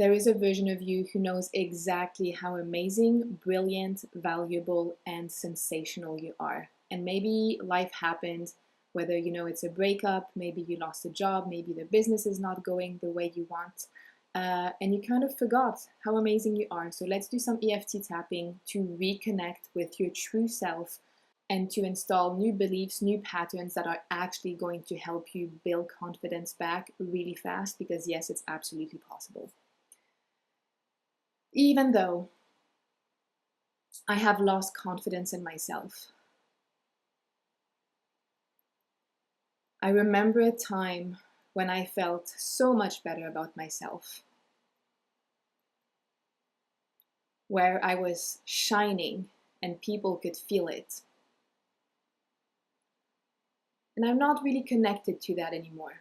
There is a version of you who knows exactly how amazing, brilliant, valuable, and sensational you are. And maybe life happened, whether it's a breakup, maybe you lost a job, maybe the business is not going the way you want, and you kind of forgot how amazing you are. So let's do some EFT tapping to reconnect with your true self and to install new beliefs, new patterns that are actually going to help you build confidence back really fast, because yes, it's absolutely possible. Even though I have lost confidence in myself, I remember a time when I felt so much better about myself, where I was shining and people could feel it. And I'm not really connected to that anymore.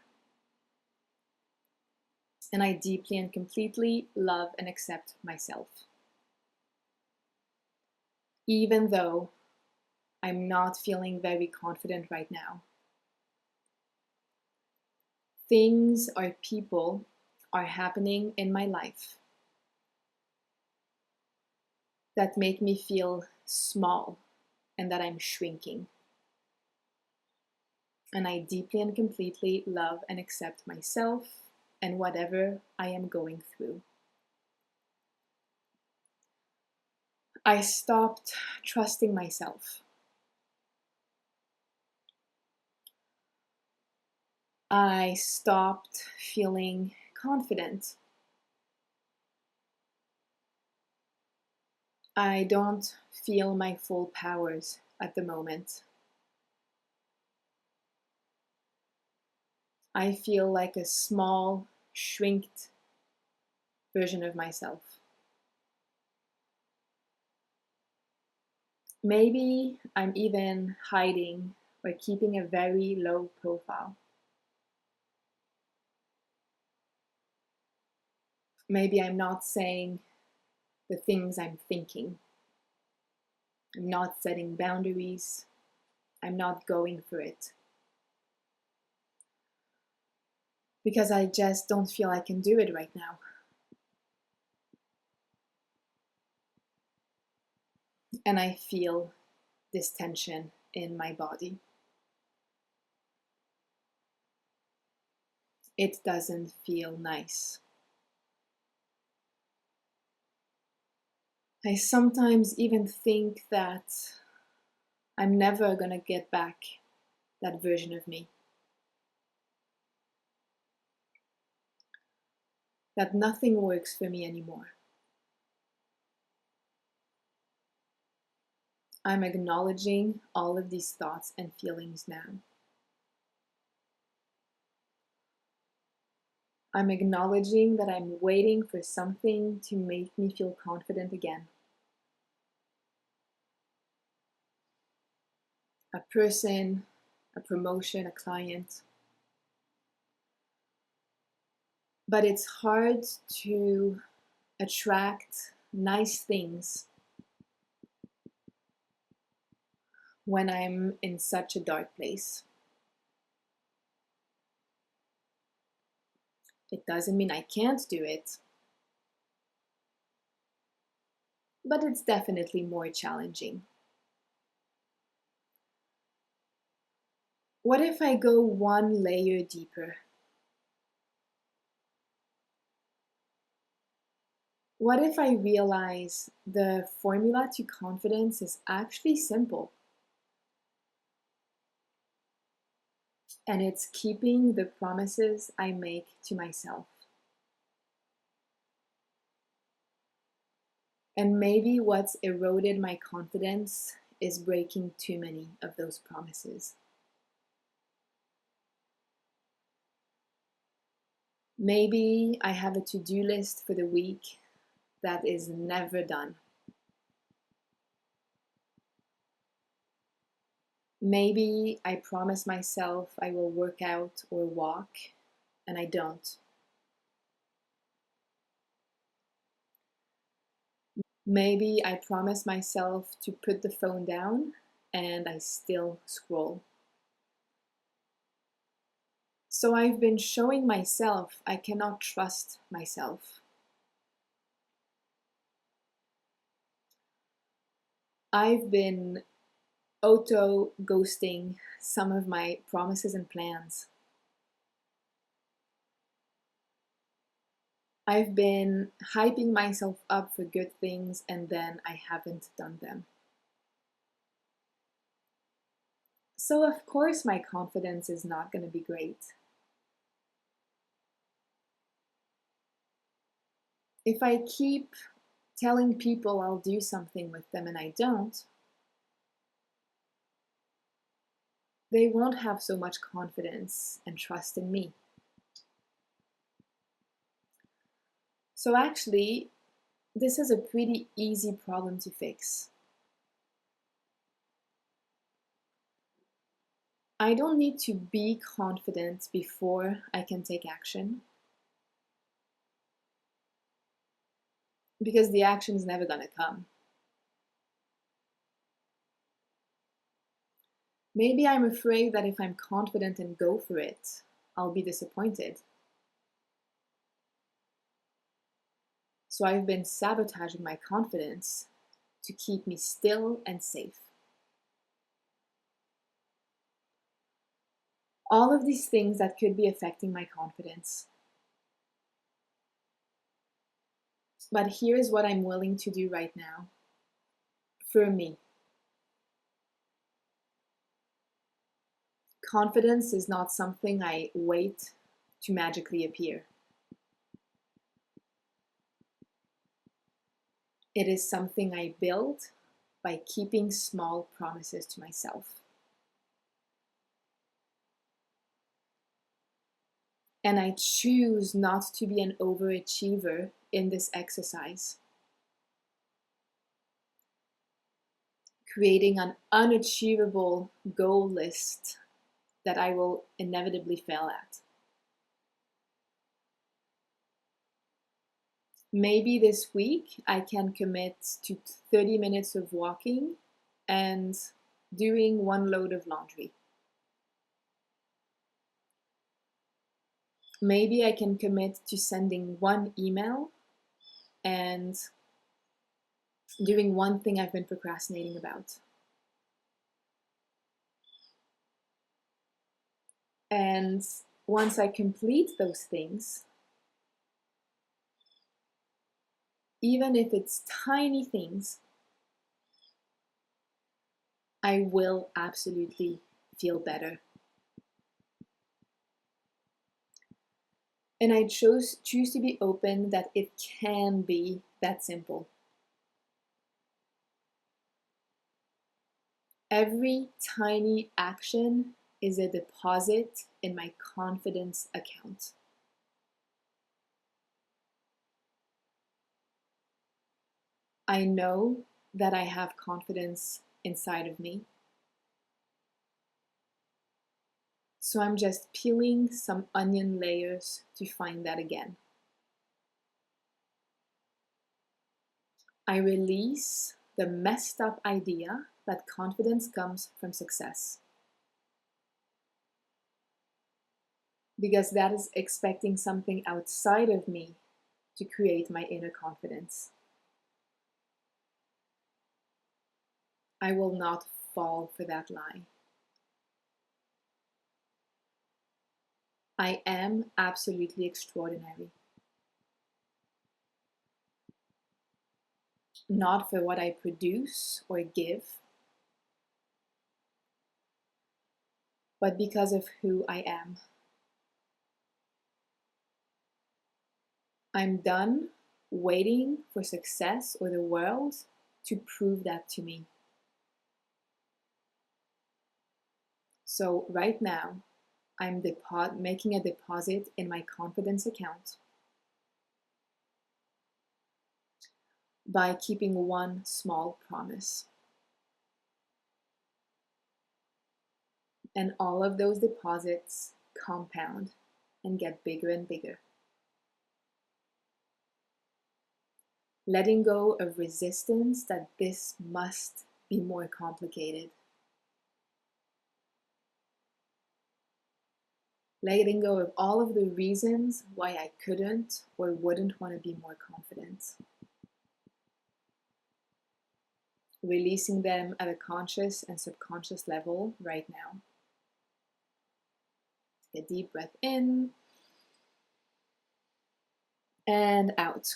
And I deeply and completely love and accept myself. Even though I'm not feeling very confident right now. Things or people are happening in my life that make me feel small and that I'm shrinking. And I deeply and completely love and accept myself and whatever I am going through. I stopped trusting myself. I stopped feeling confident. I don't feel my full powers at the moment. I feel like a small, shrinked version of myself. Maybe I'm even hiding or keeping a very low profile. Maybe I'm not saying the things I'm thinking. I'm not setting boundaries. I'm not going for it. Because I just don't feel I can do it right now. And I feel this tension in my body. It doesn't feel nice. I sometimes even think that I'm never gonna get back that version of me. That nothing works for me anymore. I'm acknowledging all of these thoughts and feelings now. I'm acknowledging that I'm waiting for something to make me feel confident again. A person, a promotion, a client. But it's hard to attract nice things when I'm in such a dark place. It doesn't mean I can't do it, but it's definitely more challenging. What if I go one layer deeper? What if I realize the formula to confidence is actually simple? And it's keeping the promises I make to myself. And maybe what's eroded my confidence is breaking too many of those promises. Maybe I have a to-do list for the week that is never done. Maybe I promise myself I will work out or walk, and I don't. Maybe I promise myself to put the phone down, and I still scroll. So I've been showing myself I cannot trust myself. I've been auto-ghosting some of my promises and plans. I've been hyping myself up for good things and then I haven't done them. So of course my confidence is not going to be great. If I keep telling people I'll do something with them and I don't, they won't have so much confidence and trust in me. So actually, this is a pretty easy problem to fix. I don't need to be confident before I can take action, because the action is never going to come. Maybe I'm afraid that if I'm confident and go for it, I'll be disappointed. So I've been sabotaging my confidence to keep me still and safe. All of these things that could be affecting my confidence. But here's what I'm willing to do right now for me. Confidence is not something I wait to magically appear. It is something I build by keeping small promises to myself. And I choose not to be an overachiever in this exercise, creating an unachievable goal list that I will inevitably fail at. Maybe this week I can commit to 30 minutes of walking and doing one load of laundry. Maybe I can commit to sending one email and doing one thing I've been procrastinating about. And once I complete those things, even if it's tiny things, I will absolutely feel better. And I choose to be open that it can be that simple. Every tiny action is a deposit in my confidence account. I know that I have confidence inside of me. So I'm just peeling some onion layers to find that again. I release the messed up idea that confidence comes from success. Because that is expecting something outside of me to create my inner confidence. I will not fall for that lie. I am absolutely extraordinary. Not for what I produce or give, but because of who I am. I'm done waiting for success or the world to prove that to me. So right now, I'm making a deposit in my confidence account by keeping one small promise. And all of those deposits compound and get bigger and bigger. Letting go of resistance that this must be more complicated. Letting go of all of the reasons why I couldn't or wouldn't want to be more confident. releasing them at a conscious and subconscious level right now. Take a deep breath in and out.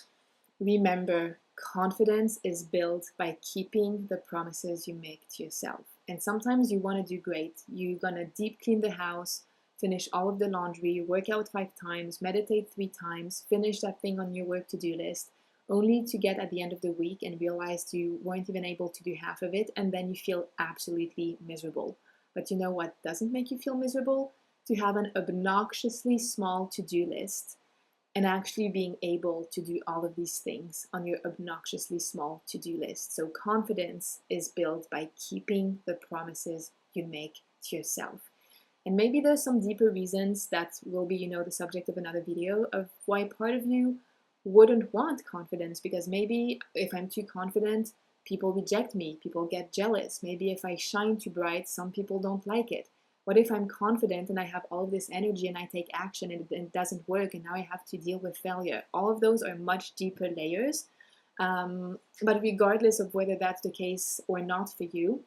Remember, confidence is built by keeping the promises you make to yourself. And sometimes you want to do great. You're going to deep clean the house, finish all of the laundry, work out 5 times, meditate 3 times, finish that thing on your work to-do list, only to get at the end of the week and realize you weren't even able to do half of it, and then you feel absolutely miserable. But you know what doesn't make you feel miserable? To have an obnoxiously small to-do list and actually being able to do all of these things on your obnoxiously small to-do list. So confidence is built by keeping the promises you make to yourself. And maybe there's some deeper reasons that will be, the subject of another video of why part of you wouldn't want confidence, because maybe if I'm too confident, people reject me, people get jealous. Maybe if I shine too bright, some people don't like it. What if I'm confident and I have all of this energy and I take action and it doesn't work and now I have to deal with failure? All of those are much deeper layers. But regardless of whether that's the case or not for you,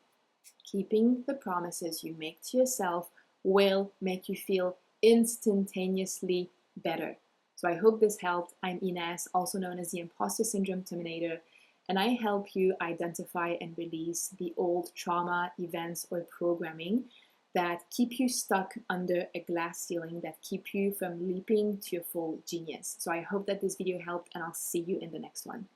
keeping the promises you make to yourself will make you feel instantaneously better. So I hope this helped. I'm Ines, also known as the Imposter Syndrome Terminator, and I help you identify and release the old trauma, events, or programming that keep you stuck under a glass ceiling, that keep you from leaping to your full genius. So I hope that this video helped, and I'll see you in the next one.